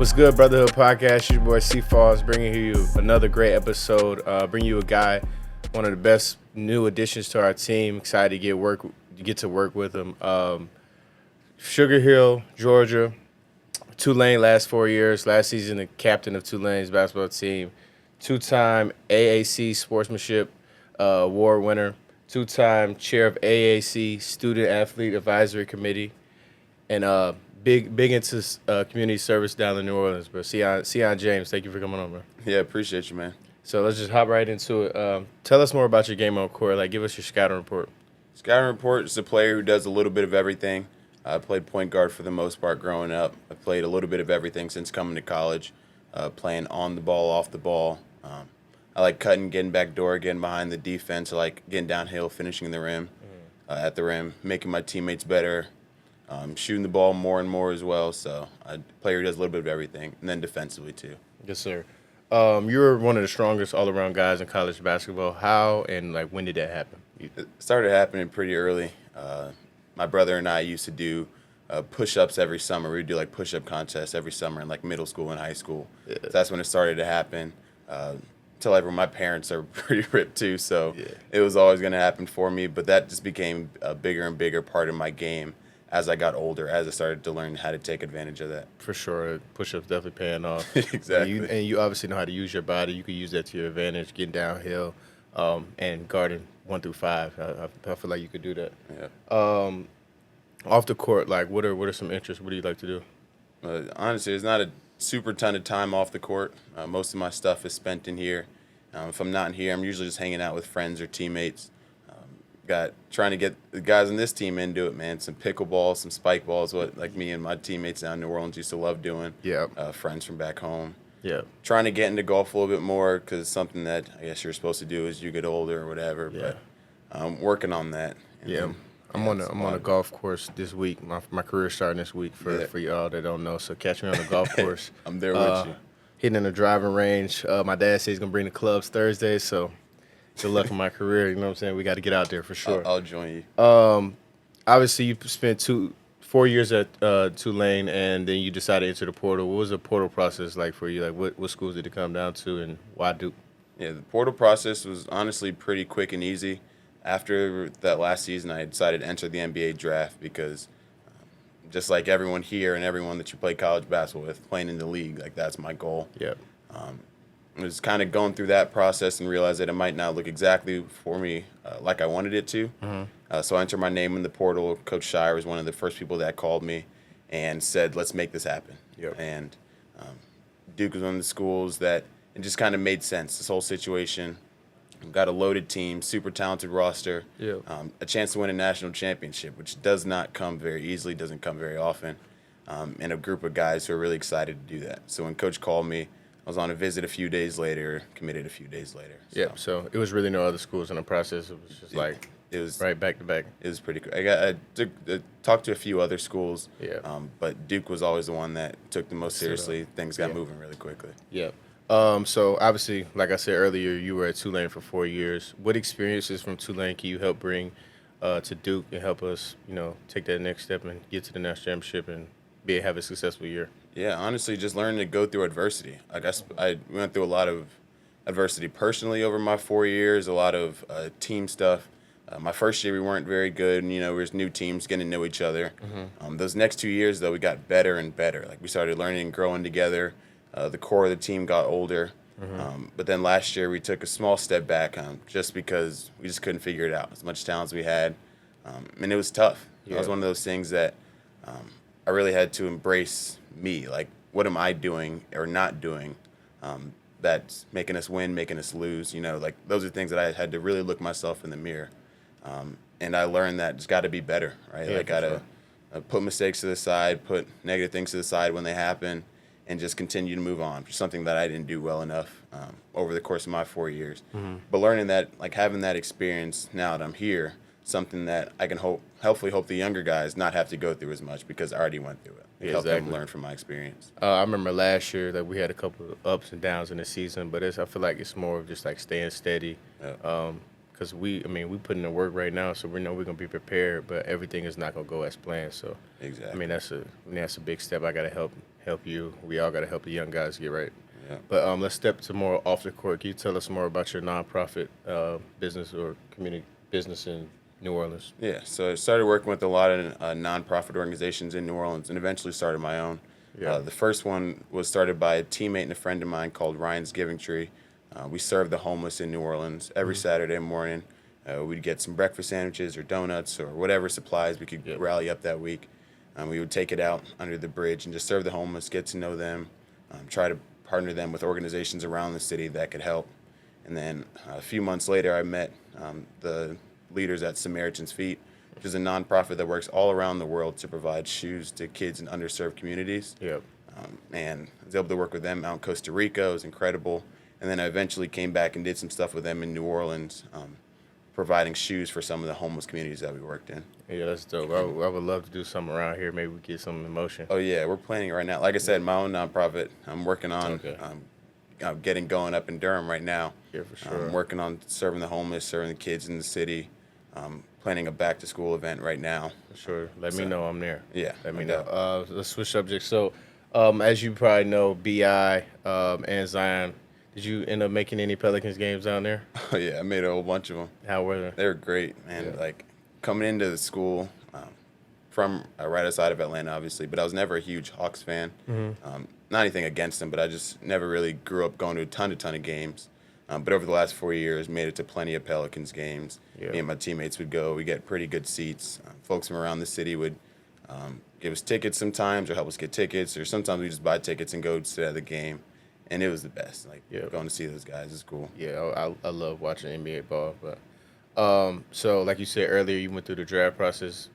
What's good, Brotherhood Podcast? Your boy C Falls bringing you another great episode. Bring you a guy, one of the best new additions to our team. Excited to get to work with him. Sugar Hill, Georgia, Tulane last 4 years. Last season, the captain of Tulane's basketball team. Two-time AAC Sportsmanship Award winner. Two-time chair of AAC Student Athlete Advisory Committee. And big into community service down in New Orleans, bro. Sion James, thank you for coming on, bro. Yeah, appreciate you, man. So let's just hop right into it. Tell us more about your game on court. Like, give us your scouting report. Scouting report is a player who does a little bit of everything. I played point guard for the most part growing up. I played a little bit of everything since coming to college, playing on the ball, off the ball. I like cutting, getting back door, getting behind the defense. I like getting downhill, finishing the rim, at the rim, making my teammates better. Shooting the ball more and more as well. So a player who does a little bit of everything, and then defensively too. Yes, sir. You're one of the strongest all-around guys in college basketball. How and when did that happen? It started happening pretty early. My brother and I used to do push-ups every summer. We would do push-up contests every summer in middle school and high school. Yeah. So that's when it started to happen. My parents are pretty ripped too, so It was always going to happen for me. But that just became a bigger and bigger part of my game as I got older, as I started to learn how to take advantage of that. For sure. Push-ups definitely paying off. Exactly. And you obviously know how to use your body. You can use that to your advantage, getting downhill and guarding 1 through 5. I feel like you could do that. Yeah. Off the court, what are some interests? What do you like to do? Honestly, there's not a super ton of time off the court. Most of my stuff is spent in here. If I'm not in here, I'm usually just hanging out with friends or teammates. Trying to get the guys on this team into it, man. Some pickleball, some spike balls, what me and my teammates down in New Orleans used to love doing. Yeah. Friends from back home. Yeah. Trying to get into golf a little bit more because it's something that I guess you're supposed to do as you get older or whatever. Yeah. But I'm working on that. I'm on a golf course this week. My career's starting this week for y'all that don't know. So catch me on the golf course. I'm there with you. Hitting in the driving range. My dad says he's gonna bring the clubs Thursday, so good luck in my career. You know what I'm saying? We got to get out there for sure. I'll join you. Obviously, you spent 4 years at Tulane, and then you decided to enter the portal. What was the portal process like for you? What schools did it come down to, and why Duke? Yeah, the portal process was honestly pretty quick and easy. After that last season, I decided to enter the NBA draft because just like everyone here and everyone that you play college basketball with, playing in the league, that's my goal. Yeah. I was kind of going through that process and realized that it might not look exactly for me like I wanted it to. Mm-hmm. So I entered my name in the portal. Coach Shire was one of the first people that called me and said, let's make this happen. Yep. And Duke was one of the schools that it just kind of made sense, this whole situation. We've got a loaded team, super talented roster, Yep. A chance to win a national championship, which does not come very easily, doesn't come very often, and a group of guys who are really excited to do that. So when Coach called me, I was on a visit a few days later, committed a few days later. So. Yeah, so it was really no other schools in the process. It was just it was right back to back. It was pretty cool. I talked to a few other schools, but Duke was always the one that took the most seriously. Things got moving really quickly. Yeah. So obviously, like I said earlier, you were at Tulane for 4 years. What experiences from Tulane can you help bring to Duke and help us, take that next step and get to the national championship and have a successful year? Yeah, honestly, just learning to go through adversity. I went through a lot of adversity personally over my 4 years, a lot of team stuff. My first year, we weren't very good, and, we was new teams getting to know each other. Mm-hmm. Those next 2 years, though, we got better and better. We started learning and growing together. The core of the team got older. Mm-hmm. But then last year, we took a small step back just because we just couldn't figure it out, as much talent as we had. And it was tough. Yeah. It was one of those things that I really had to embrace me. What am I doing or not doing that's making us win, making us lose? Those are things that I had to really look myself in the mirror. And I learned that it's got to be better, right? Yeah, I got to put mistakes to the side, put negative things to the side when they happen, and just continue to move on. Something that I didn't do well enough over the course of my 4 years. Mm-hmm. But learning that, having that experience now that I'm here, something that I can hopefully hope the younger guys not have to go through as much because I already went through it. Help them learn from my experience. I remember last year that we had a couple of ups and downs in the season, but I feel like it's more of just staying steady. Yeah. Because we put in the work right now, so we know we're gonna be prepared, but everything is not gonna go as planned. So Exactly. that's a big step. I gotta help help you. We all got to help the young guys get right. Yeah. But let's step to more off the court. Can you tell us more about your nonprofit business or community business in New Orleans? Yeah, so I started working with a lot of nonprofit organizations in New Orleans and eventually started my own. Yeah. The first one was started by a teammate and a friend of mine called Ryan's Giving Tree. We serve the homeless in New Orleans every Saturday morning. We'd get some breakfast sandwiches or donuts or whatever supplies we could rally up that week. We would take it out under the bridge and just serve the homeless, get to know them, try to partner them with organizations around the city that could help. And then a few months later, I met the leaders at Samaritan's Feet, which is a nonprofit that works all around the world to provide shoes to kids in underserved communities. Yep. And I was able to work with them out in Costa Rica. It was incredible. And then I eventually came back and did some stuff with them in New Orleans, providing shoes for some of the homeless communities that we worked in. Yeah, that's dope. I would love to do something around here. Maybe we get some in motion. Oh, yeah, we're planning right now. Like I said, my own nonprofit, I'm working on Okay. getting going up in Durham right now. Yeah, for sure. I'm working on serving the homeless, serving the kids in the city, planning a back-to-school event right now. For sure. Let me know I'm there. Yeah, Let me no know. Let's switch subjects. So, as you probably know, BI and Zion, did you end up making any Pelicans games down there? Oh, yeah, I made a whole bunch of them. How were they? They were great, man. Yeah. Like, coming into the school from right outside of Atlanta, obviously, but I was never a huge Hawks fan. Not anything against them, but I just never really grew up going to a ton of games. But over the last 4 years, made it to plenty of Pelicans games. Yeah. Me and my teammates would go. We get pretty good seats. Folks from around the city would give us tickets sometimes or help us get tickets, or sometimes we just buy tickets and go sit at the game. And it was the best. Like, Yeah. going to see those guys is cool. Yeah, I love watching NBA ball. But so, like you said earlier, you went through the draft process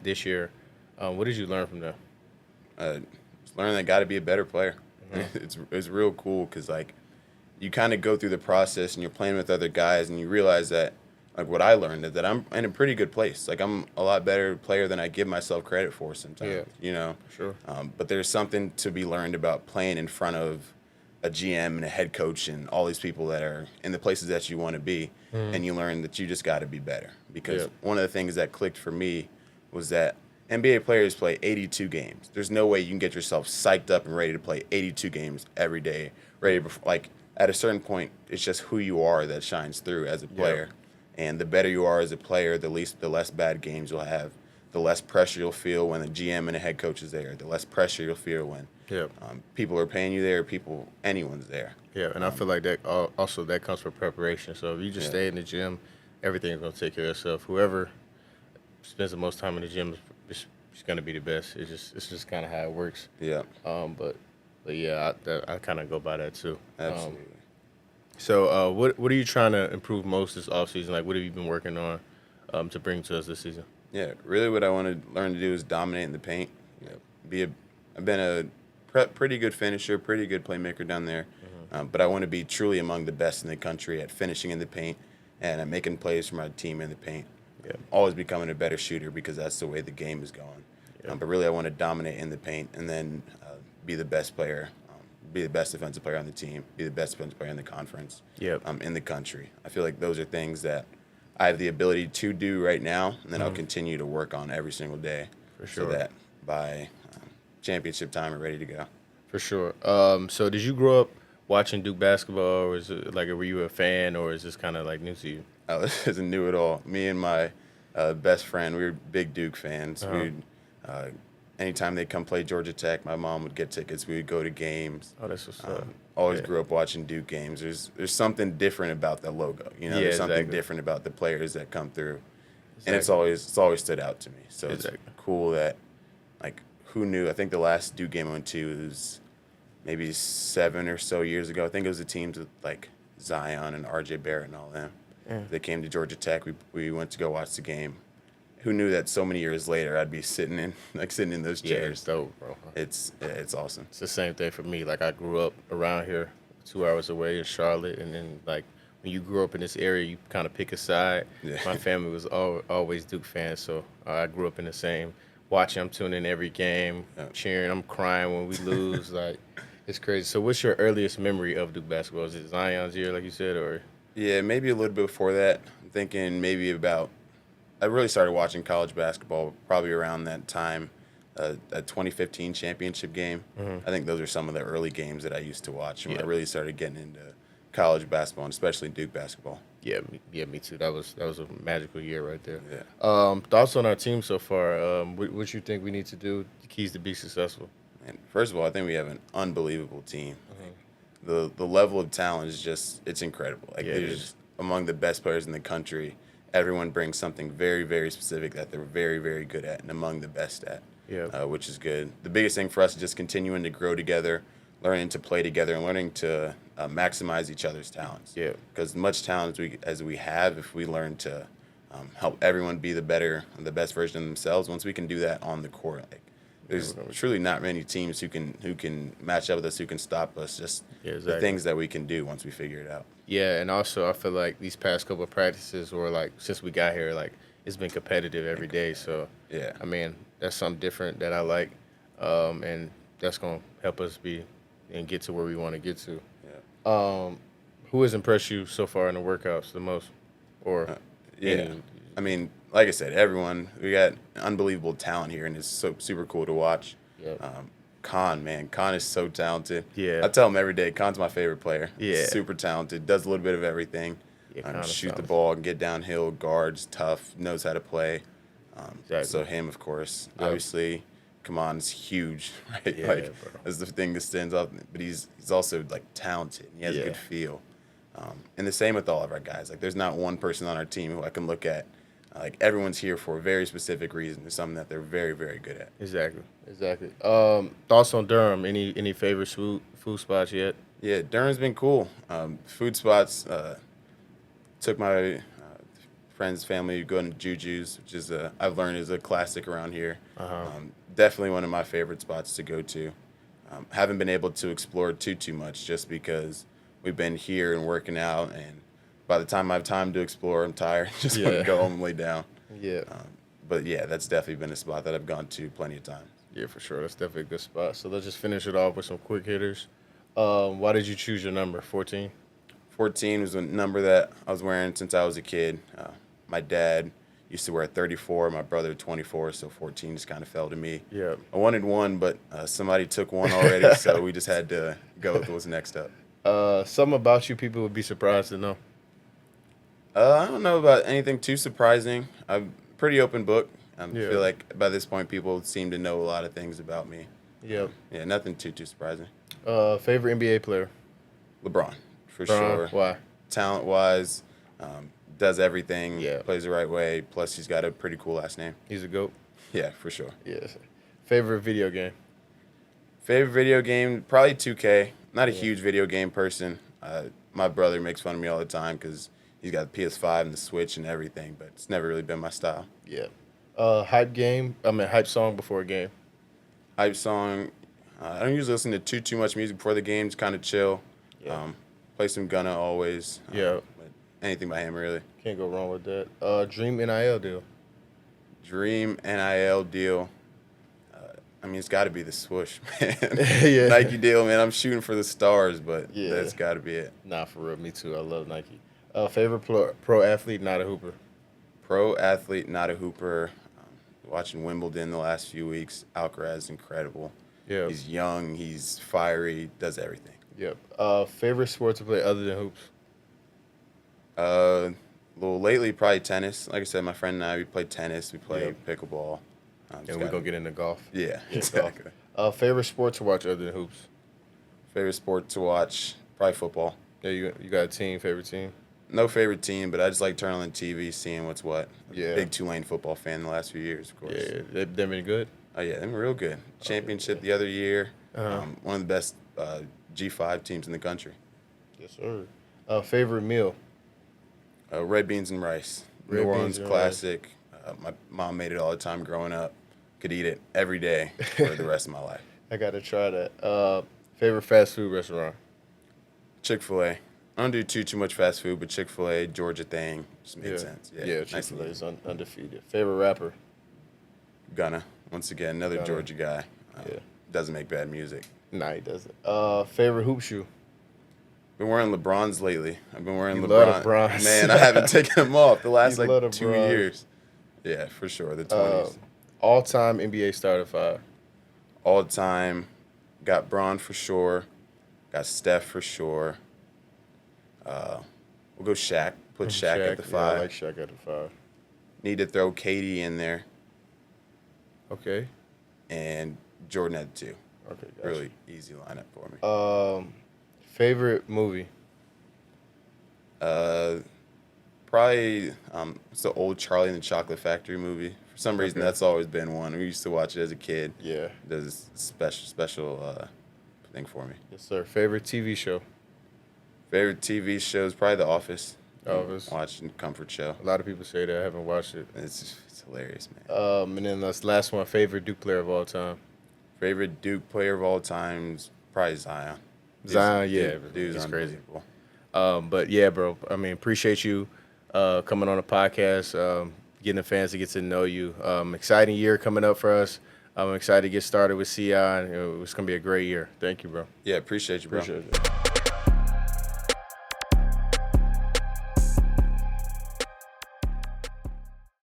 this year. What did you learn from that? Just learning that got to be a better player. It's real cool because, like, you kind of go through the process and you're playing with other guys and you realize that, like, what I learned is that I'm in a pretty good place. Like, I'm a lot better player than I give myself credit for sometimes. Yeah. You know? Sure. But there's something to be learned about playing in front of a GM and a head coach and all these people that are in the places that you want to be. And you learn that you just got to be better. Because Yeah. one of the things that clicked for me was that NBA players play 82 games. There's no way you can get yourself psyched up and ready to play 82 games every day. Like, at a certain point, it's just who you are that shines through as a player. And the better you are as a player, the less bad games you'll have. The less pressure you'll feel when the GM and the head coach is there. The less pressure you'll feel when Yeah. people are paying you there. Anyone's there. Yeah, and I feel like that also that comes from preparation. So if you just stay in the gym, everything's gonna take care of itself. Whoever spends the most time in the gym is gonna be the best. It's just kind of how it works. Yeah, But yeah, I kind of go by that too. absolutely. So what are you trying to improve most this offseason? Like, what have you been working on to bring to us this season? Yeah, really what I want to learn to do is dominate in the paint. I've been a pretty good finisher, pretty good playmaker down there, but I want to be truly among the best in the country at finishing in the paint and at making plays for my team in the paint. Yeah. Always becoming a better shooter because that's the way the game is going. Yeah. But really I want to dominate in the paint and then be the best player, be the best defensive player on the team, be the best defensive player in the conference, Yep. in the country. I feel like those are things that I have the ability to do right now, and then I'll continue to work on every single day. For sure. So that by championship time, we're ready to go. For sure. So did you grow up watching Duke basketball, or is it like were you a fan, or is this kind of like new to you? This isn't new at all. Me and my best friend, we were big Duke fans. We'd anytime they come play Georgia Tech, my mom would get tickets. We would go to games. Oh, that's what's up. Always Yeah. grew up watching Duke games. There's something different about the logo. You know, Yeah, there's something exactly. different about the players that come through, and it's Exactly. always stood out to me. So Exactly. it's cool that, like, who knew? I think the last Duke game I went to was maybe 7 or so years ago. I think it was the teams with like Zion and RJ Barrett and all them. Yeah. They came to Georgia Tech. We went to go watch the game. Who knew that so many years later I'd be sitting in those Yeah, chairs? it's dope, bro. It's awesome. It's the same thing for me. Like, I grew up around here, 2 hours away in Charlotte, and then like when you grow up in this area, you kind of pick a side. Yeah. My family was always Duke fans, so I grew up in the same. Watching, I'm tuning in every game, Yeah. cheering. I'm crying when we lose. Like, it's crazy. So, what's your earliest memory of Duke basketball? Is it Zion's year, like you said, or? Yeah, maybe a little bit before that. I'm thinking maybe about. I really started watching college basketball probably around that time, a 2015 championship game. Mm-hmm. I think those are some of the early games that I used to watch when Yeah. I really started getting into college basketball, and especially Duke basketball. Yeah, me too. That was a magical year right there. Yeah. Thoughts on our team so far? What you think we need to do? The keys to be successful. And first of all, I think we have an unbelievable team. Mm-hmm. The level of talent is just it's incredible. Like Yeah, it they're is. just among the best players in the country. Everyone brings something very, very specific that they're very, very good at and among the best at. Yeah. Which is good. The biggest thing for us is just continuing to grow together, learning to play together, and learning to maximize each other's talents. Yeah. Because much talent as we have, if we learn to help everyone be the best version of themselves, once we can do that on the court, like, there's truly not many teams who can match up with us, who can stop us. Just the things that we can do once we figure it out. Yeah, and also I feel like these past couple of practices, or like since we got here, like it's been competitive every day. So Yeah. I mean that's something different that I like, and that's gonna help us be and get to where we want to get to. Yeah. Who has impressed you so far in the workouts the most, or Yeah. any? I mean, like I said, everyone, we got unbelievable talent here, and it's so super cool to watch. Yep. Khan is so talented. Yeah. I tell him every day, Khan's my favorite player. Yeah. Super talented, does a little bit of everything. Yeah, Khan is Shoot the solid. ball, get downhill, guards, tough, knows how to play. Exactly. So him, of course. Yep. Obviously, Kaman's huge, right? Yeah, like, bro. that's the thing that stands out. But he's also, like, talented. He has a Yeah. good feel. And the same with all of our guys. Like, there's not one person on our team who I can look at. Like, everyone's here for a very specific reason. There's something that they're very, very good at. Exactly. Thoughts on Durham? Any favorite food spots yet? Yeah, Durham's been cool. Food spots. Took my friend's family going to Juju's, which is I've learned is a classic around here. Definitely one of my favorite spots to go to. Haven't been able to explore too much just because we've been here and working out, and by the time I have time to explore, I'm tired. Just want Yeah. to go home and lay down. Yeah. But yeah, that's definitely been a spot that I've gone to plenty of times. Yeah, for sure. That's definitely a good spot. So let's just finish it off with some quick hitters. Why did you choose your number, 14? 14 was a number that I was wearing since I was a kid. My dad used to wear 34, my brother 24, so 14 just kind of fell to me. Yeah. I wanted one, but somebody took one already, so we just had to go with what's next up. Something about you people would be surprised to know. I don't know about anything too surprising. I'm a pretty open book. I Yeah. feel like by this point, people seem to know a lot of things about me. Yeah. Yeah, nothing too surprising. Favorite NBA player? LeBron, for sure. Why? Talent-wise, does everything, Yeah. plays the right way. Plus, he's got a pretty cool last name. He's a GOAT. Yeah, for sure. Yes. Favorite video game? Favorite video game, probably 2K. Not a Yeah. huge video game person. My brother makes fun of me all the time because he's got the PS5 and the Switch and everything, but it's never really been my style. Yeah. Hype song before a game. Hype song, I don't usually listen to too much music before the game. Just kind of chill. Yeah. Play some Gunna always. Yeah. But anything by him, really. Can't go wrong with that. Dream NIL deal. Dream NIL deal. It's got to be the swoosh, man. Yeah. Nike deal, man. I'm shooting for the stars, but Yeah. that's got to be it. Nah, for real. Me too. I love Nike. Favorite pro athlete, not a hooper. Pro athlete, not a hooper. Watching Wimbledon the last few weeks. Alcaraz, incredible. Yeah. He's young. He's fiery. Does everything. Yep. Favorite sport to play other than hoops. Well, lately, probably tennis. Like I said, my friend and I, we play tennis. We play pickleball. And we're going to get into golf. Yeah, Yeah, exactly. Favorite sport to watch other than hoops. Favorite sport to watch, probably football. Yeah, you got a team, favorite team? No favorite team, but I just like turning on the TV, seeing what's what. Yeah. Big Tulane football fan the last few years, of course. Yeah, they've been good. Oh, yeah, they're real good. Championship the other year. One of the best G5 teams in the country. Yes, sir. Favorite meal? Red beans and rice. Red New Orleans beans and classic. My mom made it all the time growing up. Could eat it every day for the rest of my life. I got to try that. Favorite fast food restaurant? Chick-fil-A. I don't do too much fast food, but Chick-fil-A, Georgia thing, just made sense. Yeah, nice and Chick-fil-A is undefeated. Favorite rapper? Gunna. Once again, another Gunna. Georgia guy. Yeah. Doesn't make bad music. Nah, he doesn't. Favorite hoop shoe? Been wearing LeBrons lately. I've been wearing You LeBron. love LeBrons. Man, I haven't taken them off the last You love 2 LeBrons. years. Yeah, for sure. The 20s. All-time NBA starter 5. All time, got Braun for sure. Got Steph for sure. We'll go Shaq. Put Shaq at the 5. Yeah, I like Shaq at the 5. Need to throw Katie in there Okay. and Jordan at 2. Okay, gotcha. Really easy lineup for me. Favorite movie? Probably it's the old Charlie and the Chocolate Factory movie. For some reason, that's always been one. We used to watch it as a kid. Yeah. It does a special thing for me. Yes, sir. Favorite TV show? Favorite TV show is probably The Office. Office. Watching comfort show. A lot of people say that. I haven't watched it. It's hilarious, man. And then this last one, favorite Duke player of all time? Favorite Duke player of all time is probably Zion. Zion, yeah. Dude's He's crazy. unbelievable. But yeah, bro. I mean, appreciate you coming on the podcast, getting the fans to get to know you. Exciting year coming up for us. I'm excited to get started with Sion. It's going to be a great year. Thank you, bro. Yeah, appreciate you, bro. Appreciate it.